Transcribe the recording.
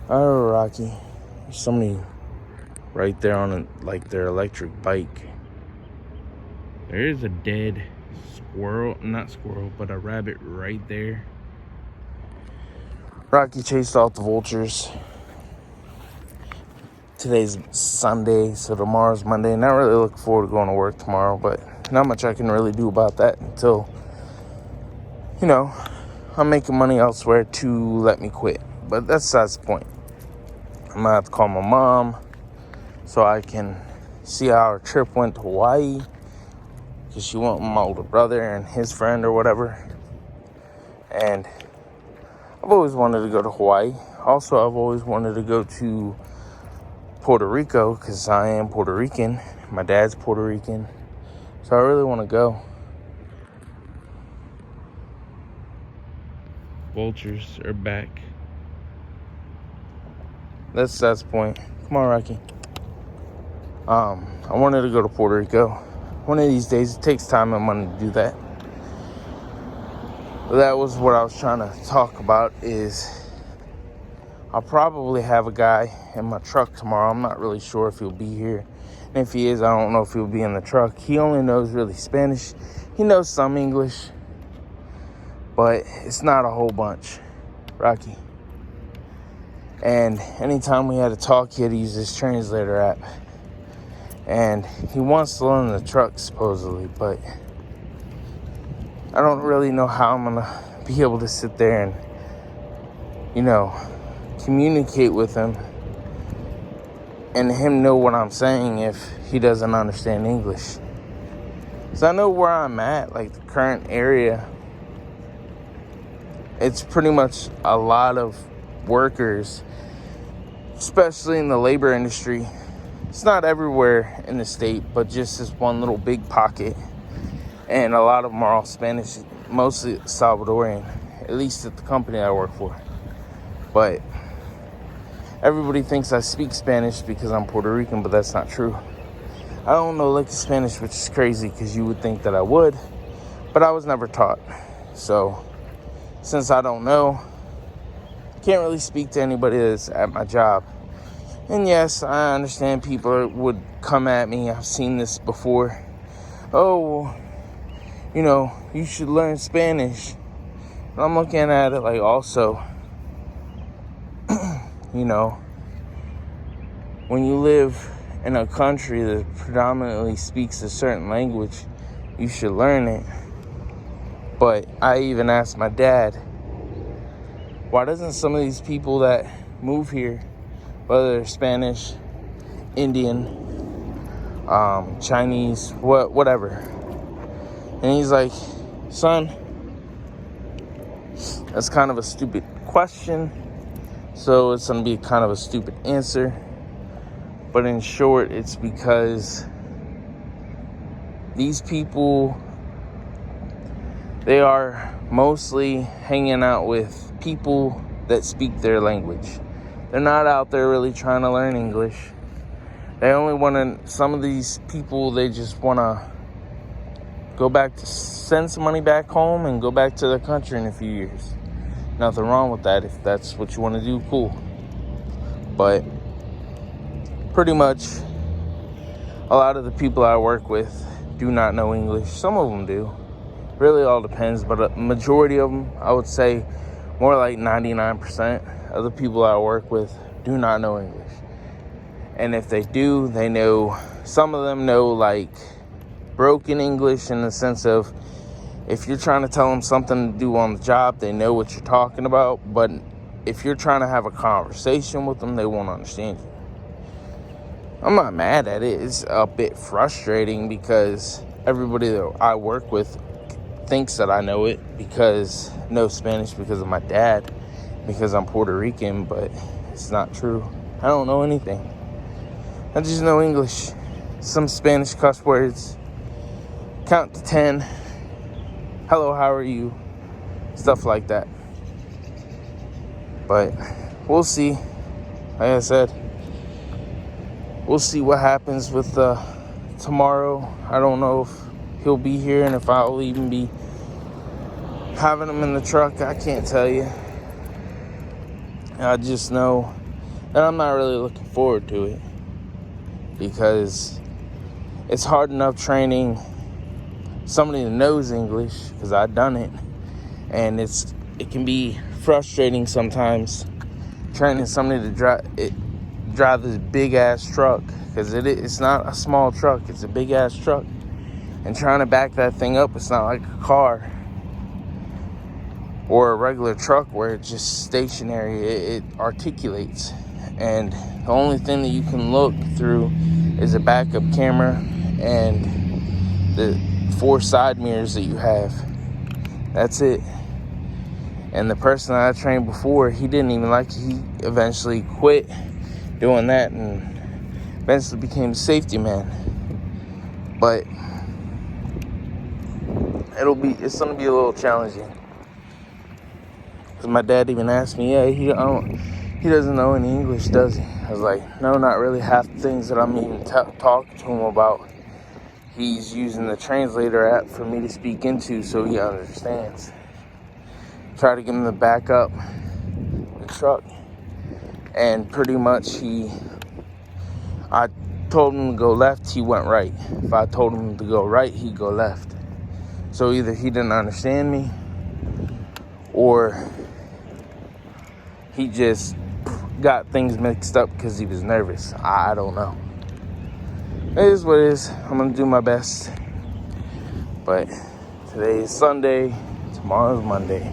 Oh, Rocky. There's somebody right there on their electric bike. There is a dead not squirrel, but a rabbit right there. Rocky chased off the vultures. Today's Sunday, so tomorrow's Monday. Not really looking forward to going to work tomorrow, but not much I can really do about that until, I'm making money elsewhere to let me quit. But that's the point. I'm going to have to call my mom so I can see how our trip went to Hawaii, because she went with my older brother and his friend or whatever. And I've always wanted to go to Hawaii. Also, I've always wanted to go to Puerto Rico because I am Puerto Rican. My dad's Puerto Rican. So I really want to go. Vultures are back. That's the point. Come on, Rocky. I wanted to go to Puerto Rico. One of these days, it takes time and money to do that. That was what I was trying to talk about, is I'll probably have a guy in my truck tomorrow. I'm not really sure if he'll be here. And if he is, I don't know if he'll be in the truck. He only knows really Spanish. He knows some English, but it's not a whole bunch, Rocky. And anytime we had to talk, he had to use this translator app. And he wants to learn the truck, supposedly, but I don't really know how I'm going to be able to sit there and, communicate with him and him know what I'm saying if he doesn't understand English. So I know where I'm at, like the current area. It's pretty much a lot of workers, especially in the labor industry. It's not everywhere in the state, but just this one little big pocket. And a lot of them are all Spanish, mostly Salvadorian, at least at the company I work for. But everybody thinks I speak Spanish because I'm Puerto Rican, but that's not true. I don't know lick of Spanish, which is crazy because you would think that I would, but I was never taught. So since I don't know, I can't really speak to anybody that's at my job. And yes, I understand people would come at me. I've seen this before. Oh, you should learn Spanish. And I'm looking at it like, also, when you live in a country that predominantly speaks a certain language, you should learn it. But I even asked my dad, why doesn't some of these people that move here, whether they're Spanish, Indian, Chinese, whatever. And he's like, son, that's kind of a stupid question. So it's going to be kind of a stupid answer. But in short, it's because these people, they are mostly hanging out with people that speak their language. They're not out there really trying to learn English. They only want to, some of these people, they just want to go back to send some money back home and go back to their country in a few years. Nothing wrong with that. If that's what you want to do, cool. But pretty much a lot of the people I work with do not know English. Some of them do. Really all depends, but a majority of them, I would say more like 99% of the people I work with do not know English. And if they do, they know, some of them know like broken English in the sense of if you're trying to tell them something to do on the job, they know what you're talking about. But if you're trying to have a conversation with them, they won't understand you. I'm not mad at it. It's a bit frustrating because everybody that I work with thinks that I know it because I know Spanish because of my dad, because I'm Puerto Rican, but it's not true. I don't know anything. I just know English, some Spanish cuss words, count to 10, hello, how are you, stuff like that. But we'll see. Like I said, we'll see what happens with tomorrow. I don't know if he'll be here and if I'll even be having him in the truck. I can't tell you. I just know And I'm not really looking forward to it, because it's hard enough training somebody that knows English, because I've done it, and it can be frustrating sometimes training somebody to drive this big ass truck, because it's not a small truck, it's a big ass truck, and trying to back that thing up. It's not like a car or a regular truck where it's just stationary. It articulates, and the only thing that you can look through is a backup camera and the 4 side mirrors that you have. That's it. And the person that I trained before, he didn't even like it. He eventually quit doing that and eventually became a safety man. But it's gonna be a little challenging, because my dad even asked me, yeah, he doesn't know any English, does he? I was like, no, not really. Half the things that I'm even talking to him about, he's using the translator app for me to speak into, so he understands. Try to get him to back up the truck, and pretty much I told him to go left, he went right. If I told him to go right, he'd go left. So either he didn't understand me, or he just got things mixed up because he was nervous. I don't know. It is what it is. I'm going to do my best. But today is Sunday. Tomorrow's Monday.